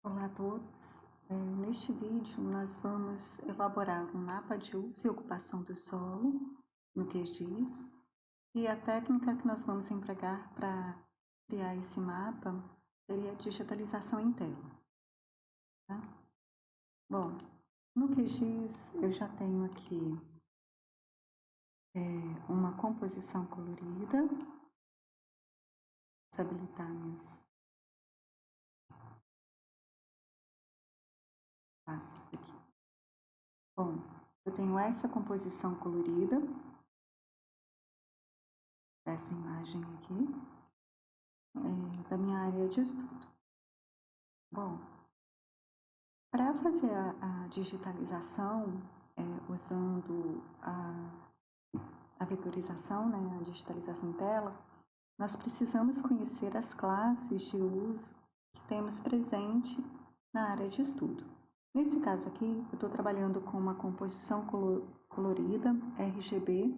Olá a todos. Neste vídeo nós vamos elaborar um mapa de uso e ocupação do solo no QGIS, e a técnica que nós vamos empregar para criar esse mapa seria a digitalização em tela. Tá? Bom, no QGIS eu já tenho aqui uma composição colorida. Vou habilitar minhas pastas aqui. Bom, eu tenho essa composição colorida, essa imagem aqui, da minha área de estudo. Bom, para fazer a digitalização, usando a vetorização, né, a digitalização em tela, nós precisamos conhecer as classes de uso que temos presente na área de estudo. Nesse caso aqui, eu estou trabalhando com uma composição colorida RGB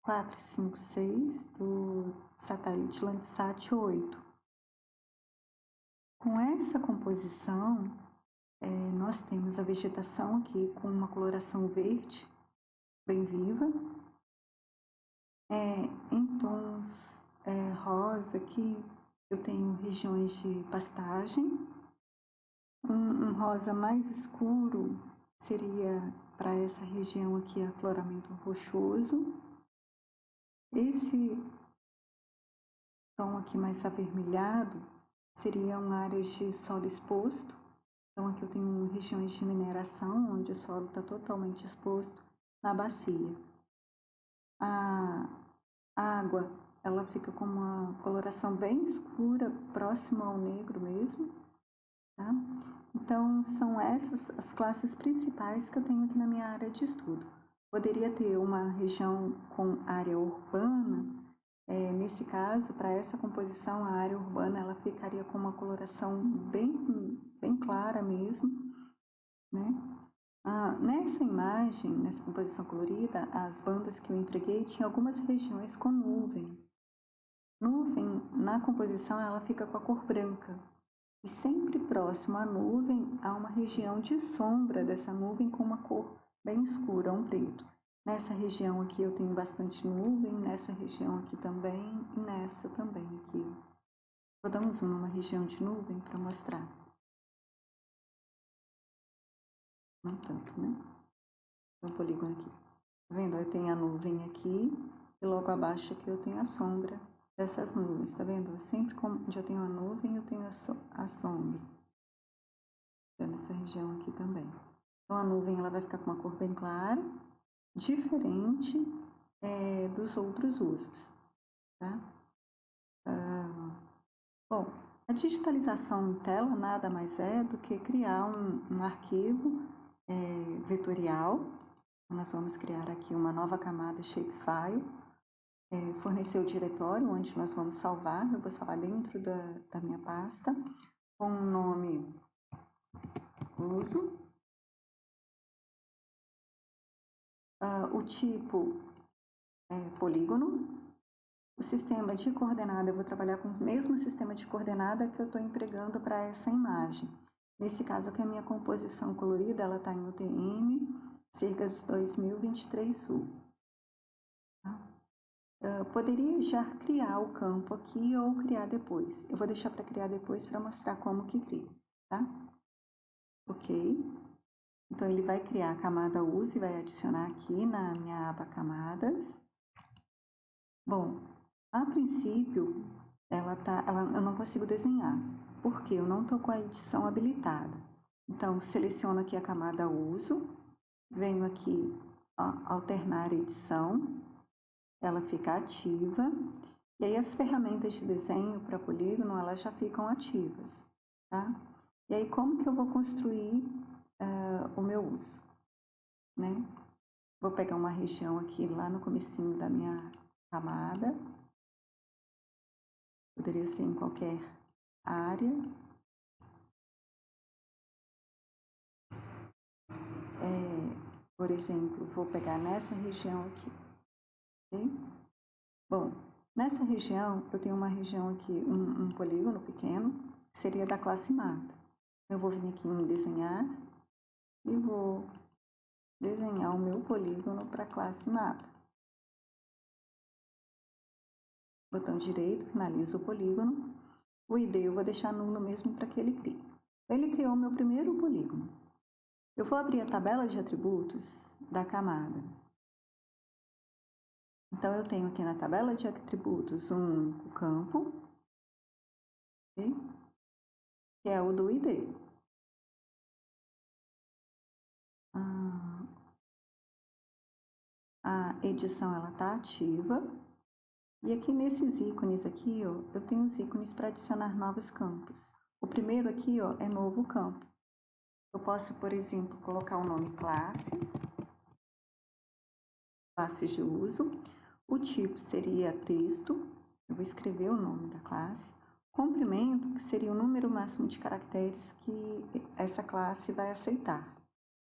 456 do satélite Landsat 8. Com essa composição, nós temos a vegetação aqui com uma coloração verde, bem viva, em tons rosa aqui eu tenho regiões de pastagem, um rosa mais escuro seria para essa região aqui afloramento rochoso, esse tom aqui mais avermelhado seriam áreas de solo exposto. Então aqui eu tenho regiões de mineração onde o solo está totalmente exposto na bacia. A água, ela fica com uma coloração bem escura, próxima ao negro mesmo, tá? Então, são essas as classes principais que eu tenho aqui na minha área de estudo. Poderia ter uma região com área urbana, nesse caso, para essa composição, a área urbana, ela ficaria com uma coloração bem clara mesmo, né? Nessa imagem, nessa composição colorida, as bandas que eu empreguei tinham algumas regiões com nuvem. Nuvem, na composição, ela fica com a cor branca. E sempre próximo à nuvem, há uma região de sombra dessa nuvem com uma cor bem escura, um preto. Nessa região aqui eu tenho bastante nuvem, nessa região aqui também e nessa também aqui. Vou dar um zoom numa região de nuvem para mostrar. Não tanto, né? Um polígono aqui. Tá vendo? Eu tenho a nuvem aqui e logo abaixo aqui eu tenho a sombra dessas nuvens, tá vendo? Sempre onde eu tenho a nuvem, eu tenho a sombra. Nessa região aqui também. Então a nuvem ela vai ficar com uma cor bem clara, diferente dos outros usos, tá? Bom, a digitalização em tela nada mais é do que criar um arquivo vetorial. Nós vamos criar aqui uma nova camada shapefile, fornecer o diretório onde nós vamos salvar. Eu vou salvar dentro da minha pasta, com o nome uso, o tipo polígono, o sistema de coordenada, eu vou trabalhar com o mesmo sistema de coordenada que eu estou empregando para essa imagem. Nesse caso aqui, a minha composição colorida, ela está em UTM, Cirgas 2023 Sul. Poderia já criar o campo aqui ou criar depois. Eu vou deixar para criar depois para mostrar como que cria, tá? Ok. Então, ele vai criar a camada uso e vai adicionar aqui na minha aba camadas. Bom, a princípio, eu não consigo desenhar, porque eu não estou com a edição habilitada. Então, seleciono aqui a camada uso, venho aqui alternar edição, ela fica ativa, e aí as ferramentas de desenho para polígono, elas já ficam ativas, tá? E aí, como que eu vou construir o meu uso, né? Vou pegar uma região aqui lá no comecinho da minha camada, poderia ser em qualquer área. Por exemplo, vou pegar nessa região aqui, ok? Bom, nessa região, eu tenho uma região aqui, um polígono pequeno, que seria da classe mata. Eu vou vir aqui em desenhar e vou desenhar o meu polígono para a classe mata. Botão direito, finaliza o polígono. O ID eu vou deixar nulo mesmo para que ele crie. Ele criou o meu primeiro polígono. Eu vou abrir a tabela de atributos da camada. Então, eu tenho aqui na tabela de atributos um único campo, okay? Que é o do ID. A edição ela está ativa. E aqui nesses ícones aqui, ó, eu tenho os ícones para adicionar novos campos. O primeiro aqui, ó, é novo campo. Eu posso, por exemplo, colocar o nome classes de uso. O tipo seria texto. Eu vou escrever o nome da classe. Comprimento, que seria o número máximo de caracteres que essa classe vai aceitar.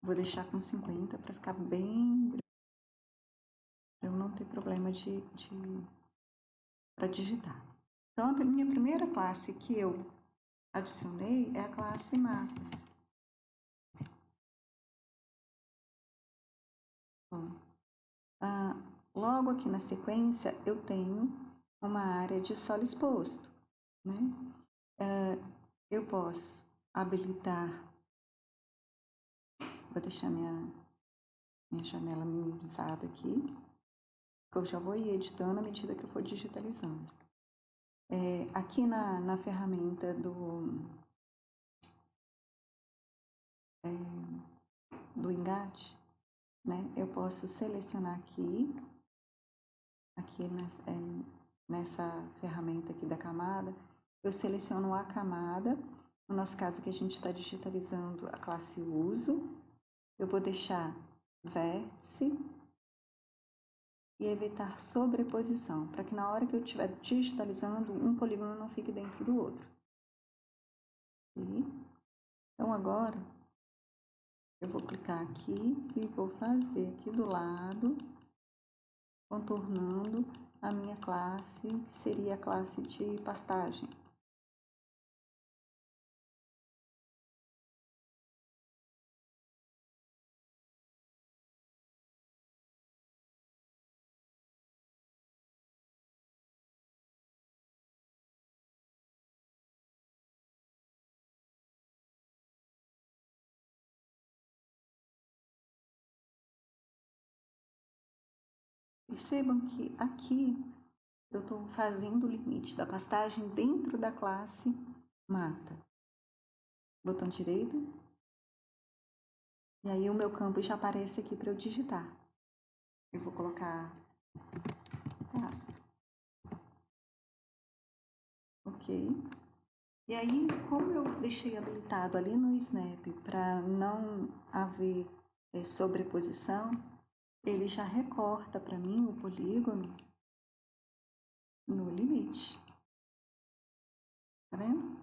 Vou deixar com 50 para ficar bem grande, para eu não ter problema para digitar. Então, a minha primeira classe que eu adicionei é a classe mapa. Bom, logo aqui na sequência, eu tenho uma área de solo exposto, né? Eu posso habilitar, vou deixar minha janela minimizada aqui, que eu já vou ir editando à medida que eu for digitalizando. Aqui na ferramenta do engate, né, eu posso selecionar aqui nessa ferramenta aqui da camada, eu seleciono a camada, no nosso caso aqui a gente está digitalizando a classe uso, eu vou deixar vértice e evitar sobreposição, para que na hora que eu estiver digitalizando, um polígono não fique dentro do outro. Então agora, eu vou clicar aqui e vou fazer aqui do lado, contornando a minha classe, que seria a classe de pastagem. Percebam que aqui eu estou fazendo o limite da pastagem dentro da classe mata. Botão direito. E aí o meu campo já aparece aqui para eu digitar. Eu vou colocar pasto. Ok. E aí, como eu deixei habilitado ali no Snap para não haver sobreposição, ele já recorta para mim o polígono no limite. Tá vendo?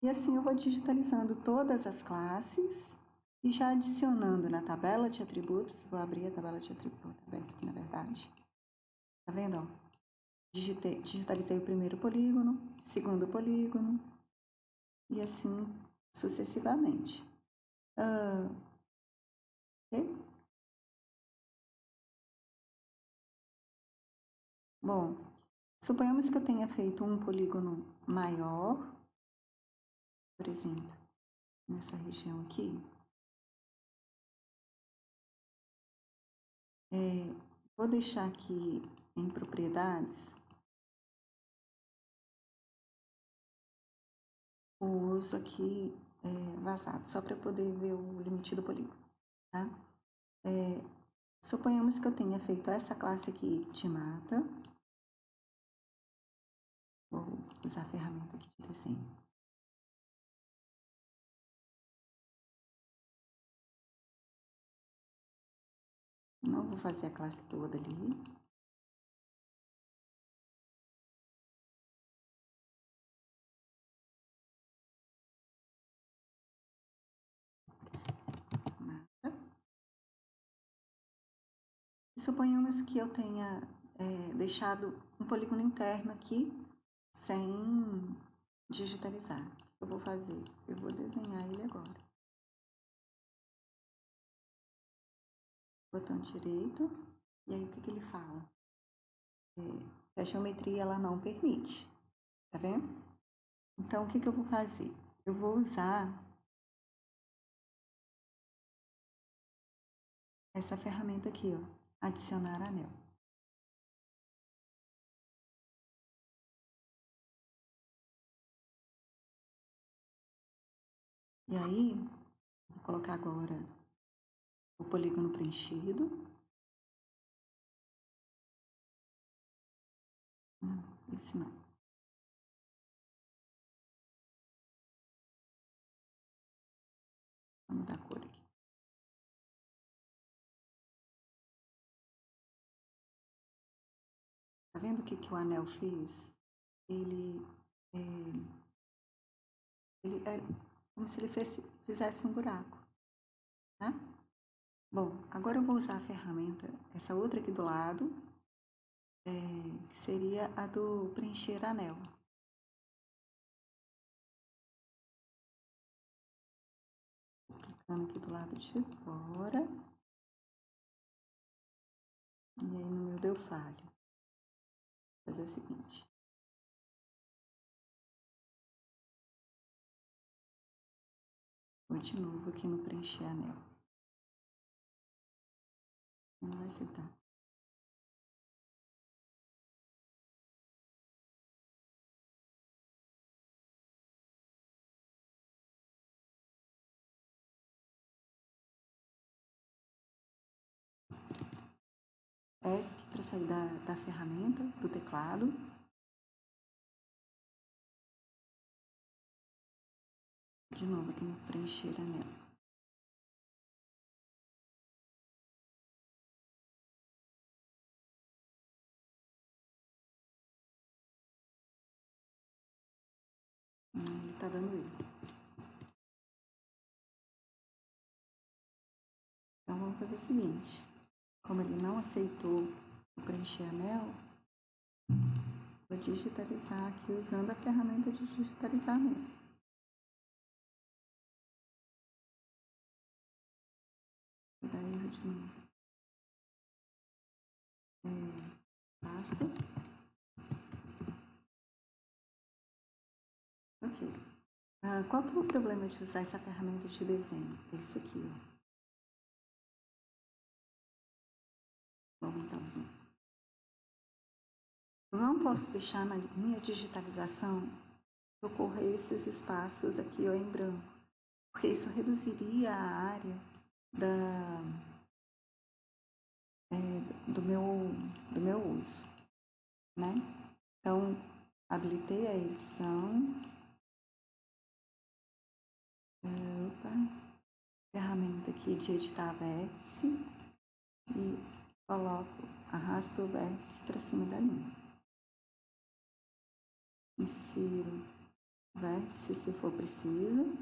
E assim eu vou digitalizando todas as classes e já adicionando na tabela de atributos. Vou abrir a tabela de atributos aberta aqui, na verdade. Tá vendo? Ó? Digitalizei o primeiro polígono, segundo polígono e assim sucessivamente. Ok? Bom, suponhamos que eu tenha feito um polígono maior, por exemplo, nessa região aqui. Vou deixar aqui em propriedades o uso aqui vazado, só para poder ver o limite do polígono, tá? Suponhamos que eu tenha feito essa classe aqui de mata. Vou usar a ferramenta aqui de desenho. Não vou fazer a classe toda ali. Mata. E suponhamos que eu tenha deixado um polígono interno aqui sem digitalizar. eu vou fazer? Eu vou desenhar ele agora. Botão direito, e aí o que ele fala? A geometria ela não permite, tá vendo? Então, o que eu vou fazer? Eu vou usar essa ferramenta aqui, ó, adicionar anel. E aí, vou colocar agora o polígono preenchido. Não, esse não. Vamos mudar a cor aqui. Tá vendo o que o anel fez? Ele é como se ele fizesse um buraco, tá? Bom, agora eu vou usar a ferramenta, essa outra aqui do lado, que seria a do preencher anel. Clicando aqui do lado de fora. E aí no meu deu falha. Vou fazer o seguinte. Vou de novo aqui no preencher anel. Não vai aceitar. ESC para sair da ferramenta, do teclado. De novo aqui no preencher anel. Ele tá dando erro. Então vamos fazer o seguinte. Como ele não aceitou o preencher anel, vou digitalizar aqui usando a ferramenta de digitalizar mesmo. Vou dar erro de novo. Basta. Ok. Qual que é o problema de usar essa ferramenta de desenho? Esse aqui, ó. Vou aumentar o zoom. Eu não posso deixar na minha digitalização ocorrer esses espaços aqui, ó, em branco, porque isso reduziria a área do meu uso, né? Então, habilitei a edição. Ferramenta aqui de editar vértice e coloco, arrasto o vértice para cima da linha. Insiro vértice se for preciso.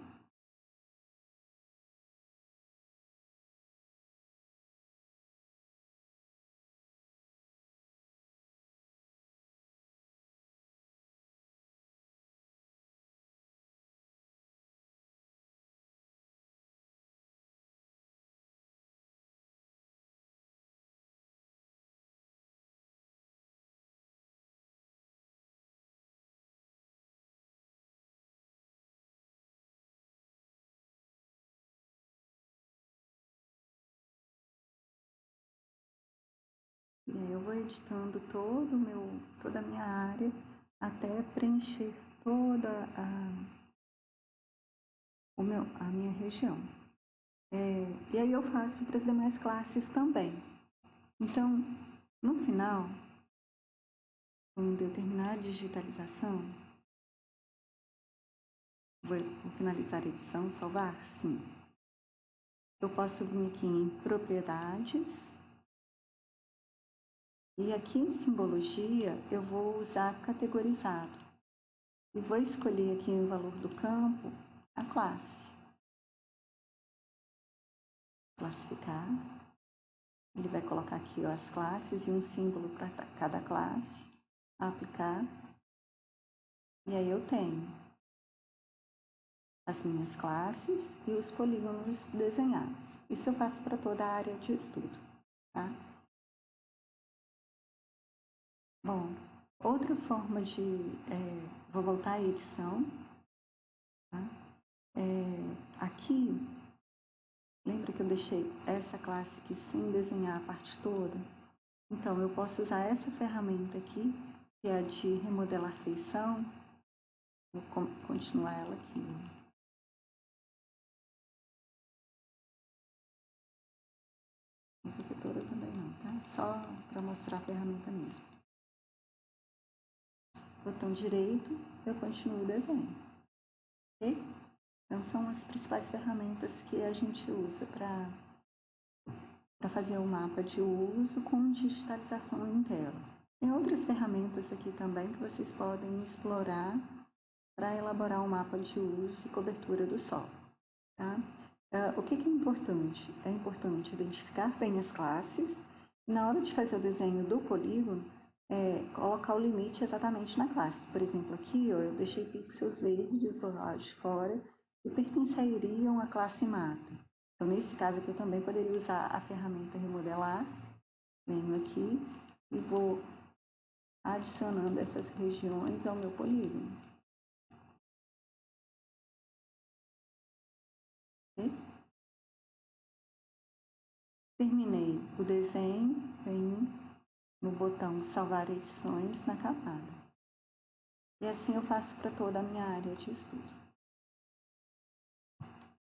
E aí eu vou editando toda a minha área até preencher toda a minha região. E aí eu faço para as demais classes também. Então, no final, quando eu terminar a digitalização, vou finalizar a edição, salvar? Sim. Eu posso vir aqui em propriedades. E aqui em simbologia, eu vou usar categorizado. E vou escolher aqui o valor do campo, a classe. Classificar. Ele vai colocar aqui, ó, as classes e um símbolo para cada classe. Aplicar. E aí eu tenho as minhas classes e os polígonos desenhados. Isso eu faço para toda a área de estudo, tá? Bom, outra forma de... vou voltar à edição, tá? Aqui, lembra que eu deixei essa classe aqui sem desenhar a parte toda? Então, eu posso usar essa ferramenta aqui, que é a de remodelar feição. Vou continuar ela aqui. Não vou fazer toda também não, tá? Só para mostrar a ferramenta mesmo. Botão direito, eu continuo o desenho. Ok? Então, são as principais ferramentas que a gente usa para fazer o mapa de uso com digitalização em tela. Tem outras ferramentas aqui também que vocês podem explorar para elaborar um mapa de uso e cobertura do solo. Tá? O que é importante? É importante identificar bem as classes e, na hora de fazer o desenho do polígono, colocar o limite exatamente na classe. Por exemplo, aqui eu deixei pixels verdes do lado de fora que pertenceriam à classe mata. Então, nesse caso aqui, eu também poderia usar a ferramenta remodelar. Venho aqui e vou adicionando essas regiões ao meu polígono. Okay? Terminei o desenho, venho no botão salvar edições na camada. E assim eu faço para toda a minha área de estudo.